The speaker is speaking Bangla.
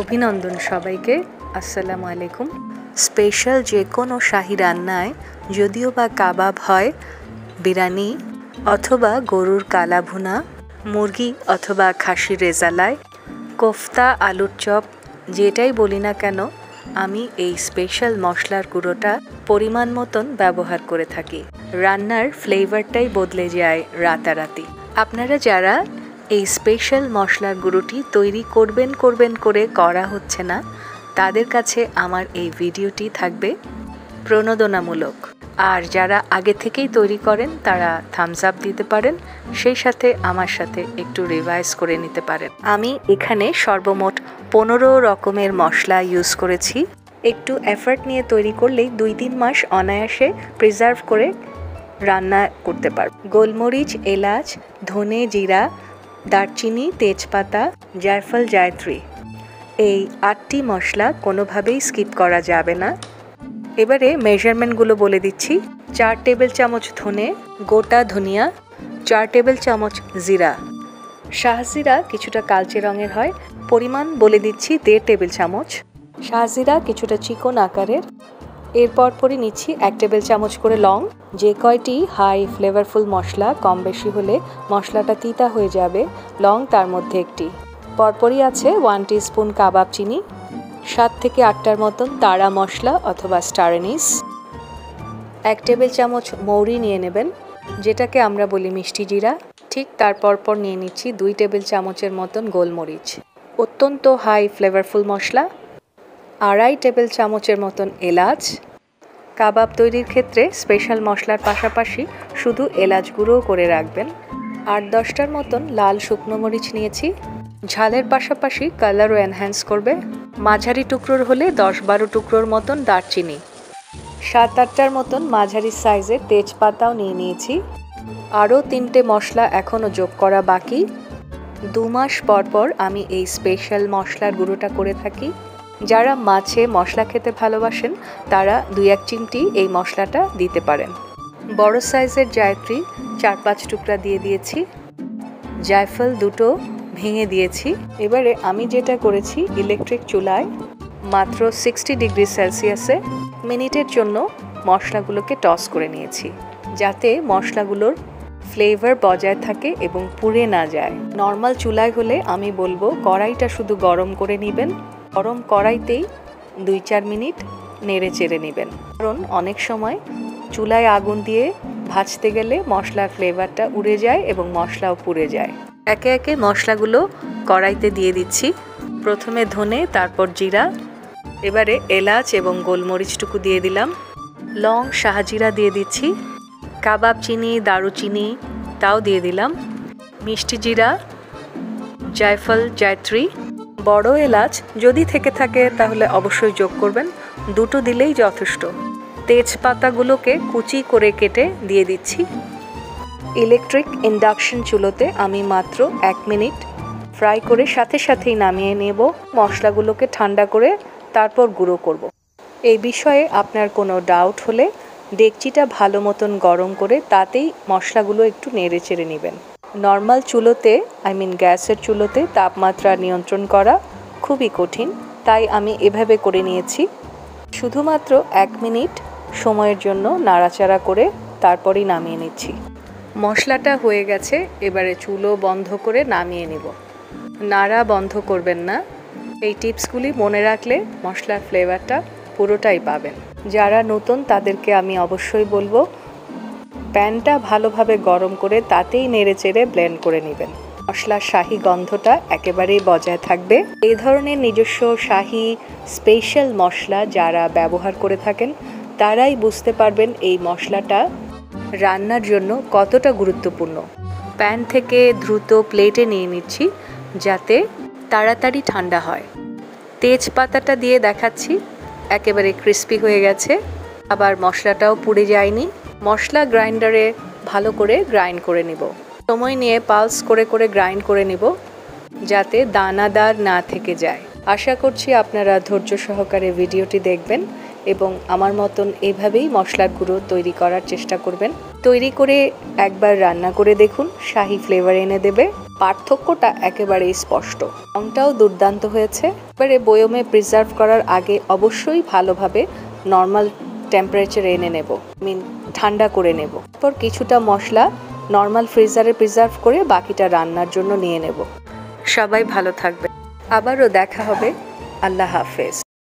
অভিনন্দন সবাইকে। আসসালামু আলাইকুম। স্পেশাল যে কোনো শাহী রান্নায় যদিও বা কাবাব হয়, বিরিয়ানি অথবা গরুর কালা ভুনা, মুরগি অথবা খাসির রেজালাই, কোফতা, আলুর চপ, যেটাই বলি না কেন আমি এই স্পেশাল মশলার গুঁড়োটা পরিমাণ মতন ব্যবহার করে থাকি। রান্নার ফ্লেভারটাই বদলে যায় রাতারাতি। আপনারা যারা এই স্পেশাল মশলার গুঁড়োটি তৈরি করবেন করে করা হচ্ছে না, তাদের কাছে আমার এই ভিডিওটি থাকবে প্রণোদনামূলক। আর যারা আগে থেকেই তৈরি করেন তারা থামস আপ দিতে পারেন, সেই সাথে আমার সাথে একটু রিভাইজ করে নিতে পারেন। আমি এখানে সর্বমোট 15 রকমের মশলা ইউজ করেছি। একটু এফর্ট নিয়ে তৈরি করলেই 2-3 মাস অনায়াসে প্রিজার্ভ করে রান্না করতে পারব। গোলমরিচ, এলাচ, ধনে, জিরা, দারচিনি, তেজপাতা, জায়ফল, জায়ত্রী, এই 8টি মশলা কোনোভাবেই স্কিপ করা যাবে না। এবারে মেজারমেন্টগুলো বলে দিচ্ছি। 4 টেবিল চামচ ধনে, গোটা ধনিয়া, 4 টেবিল চামচ জিরা। শাহজিরা কিছুটা কালচে রঙের হয়, পরিমাণ বলে দিচ্ছি 1.5 টেবিল চামচ। শাহজিরা কিছুটা চিকন আকারের। এরপর পরে নিচ্ছি 1 টেবিল চামচ করে লং। যে কয়টি হাই ফ্লেভারফুল মশলা কম বেশি হলে মশলাটা তিতা হয়ে যাবে, লং তার মধ্যে একটি। পরপরই আছে 1 টিস্পুন কাবাব চিনি, 7 থেকে 8টার মতন তাড়া মশলা অথবা স্টার অ্যানিস, 1 টেবিল চামচ মৌরি নিয়ে নেবেন, যেটাকে আমরা বলি মিষ্টি জিরা। ঠিক তারপর নিয়ে নিচ্ছি 2 টেবিল চামচের মতন গোলমরিচ। অত্যন্ত হাই ফ্লেভারফুল মশলা। 2.5 টেবিল চামচের মতন এলাচ। কাবাব তৈরির ক্ষেত্রে স্পেশাল মশলার পাশাপাশি শুধু এলাচ গুঁড়োও করে রাখবেন। 8-10টার মতন লাল শুকনো মরিচ নিয়েছি, ঝালের পাশাপাশি কালারও এনহ্যান্স করবে। মাঝারি টুকরোর হলে 10-12 টুকরোর মতন দারচিনি, 7-8টার মতন মাঝারি সাইজের তেজপাতাও নিয়ে নিয়েছি। আরও 3টে মশলা এখনও যোগ করা বাকি। 2 মাস পর আমি এই স্পেশাল মশলার গুঁড়োটা করে থাকি। যারা মাছে মশলা খেতে ভালোবাসেন তারা 2-1 চিমটি এই মশলাটা দিতে পারেন। বড় সাইজের জায়ত্রী 4-5 টুকরা দিয়ে দিয়েছি, জায়ফল 2টো ভেঙে দিয়েছি। এবারে আমি যেটা করেছি, ইলেকট্রিক চুলায় মাত্র 60 ডিগ্রি সেলসিয়াসে মিনিটের জন্য মশলাগুলোকে টস করে নিয়েছি, যাতে মশলাগুলোর ফ্লেভার বজায় থাকে এবং পুড়ে না যায়। নর্মাল চুলায় হলে আমি বলবো কড়াইটা শুধু গরম করে নেবেন, গরম কড়াইতেই 2-4 মিনিট নেড়ে চেড়ে নেবেন, কারণ অনেক সময় চুলায় আগুন দিয়ে ভাজতে গেলে মশলার ফ্লেভারটা উড়ে যায় এবং মশলাও পুড়ে যায়। একে একে মশলাগুলো কড়াইতে দিয়ে দিচ্ছি। প্রথমে ধনে, তারপর জিরা, এবারে এলাচ এবং গোলমরিচটুকু দিয়ে দিলাম, লং, শাহজিরা দিয়ে দিচ্ছি, কাবাব চিনি, দারুচিনি তাও দিয়ে দিলাম, মিষ্টি জিরা, জায়ফল, জায়ত্রী, বড় এলাচ যদি থেকে থাকে তাহলে অবশ্যই যোগ করবেন, 2টো দিলেই যথেষ্ট। তেজপাতাগুলোকে কুচি করে কেটে দিয়ে দিচ্ছি। ইলেকট্রিক ইন্ডাকশন চুলোতে আমি মাত্র 1 মিনিট ফ্রাই করে সাথেই নামিয়ে নেব। মশলাগুলোকে ঠান্ডা করে তারপর গুঁড়ো করব। এই বিষয়ে আপনার কোনো ডাউট হলে ডেকচিটা ভালো মতন গরম করে তাতেই মশলাগুলো একটু নেড়ে চেড়ে নেবেন। নর্মাল চুলোতে, গ্যাসের চুলোতে তাপমাত্রা নিয়ন্ত্রণ করা খুবই কঠিন, তাই আমি এভাবে করে নিয়েছি। শুধুমাত্র 1 মিনিট সময়ের জন্য নাড়াচাড়া করে তারপরই নামিয়ে নিচ্ছি। মশলাটা হয়ে গেছে, এবারে চুলো বন্ধ করে নামিয়ে নেব। নাড়া বন্ধ করবেন না। এই টিপসগুলি মনে রাখলে মশলার ফ্লেভারটা পুরোটাই পাবেন। যারা নতুন তাদেরকে আমি অবশ্যই বলবো প্যানটা ভালোভাবে গরম করে তাতেই নেড়ে চেড়ে ব্লেন্ড করে নেবেন। মশলার শাহি গন্ধটা একেবারেই বজায় থাকবে। এই ধরনের নিজস্ব শাহি স্পেশাল মশলা যারা ব্যবহার করে থাকেন তারাই বুঝতে পারবেন এই মশলাটা রান্নার জন্য কতটা গুরুত্বপূর্ণ। প্যান থেকে দ্রুত প্লেটে নিয়ে নিচ্ছি যাতে তাড়াতাড়ি ঠান্ডা হয়। তেজপাতাটা দিয়ে দেখাচ্ছি, একেবারে ক্রিস্পি হয়ে গেছে, আবার মশলাটাও পুড়ে যায়নি। মশলা গ্রাইন্ডারে ভালো করে গ্রাইন্ড করে নিব। সময় নিয়ে পালস করে গ্রাইন্ড করে নিব যাতে দানাদার না থেকে যায়। আশা করছি আপনারা ধৈর্য সহকারে ভিডিওটি দেখবেন এবং আমার মতন এভাবেই মশলার গুঁড়ো তৈরি করার চেষ্টা করবেন। তৈরি করে একবার রান্না করে দেখুন, শাহি ফ্লেভার এনে দেবে। পার্থক্যটা একেবারেই স্পষ্ট। রংটাও দুর্দান্ত হয়েছে। এবারে বয়মে প্রিজার্ভ করার আগে অবশ্যই ভালোভাবে নর্মাল টেম্পারেচারে এনে নেব, ঠান্ডা করে নেব। তারপর কিছুটা মশলা নর্মাল ফ্রিজারে প্রিজার্ভ করে বাকিটা রান্নার জন্য নিয়ে নেব। সবাই ভালো থাকবে, আবারও দেখা হবে। আল্লাহ হাফেজ।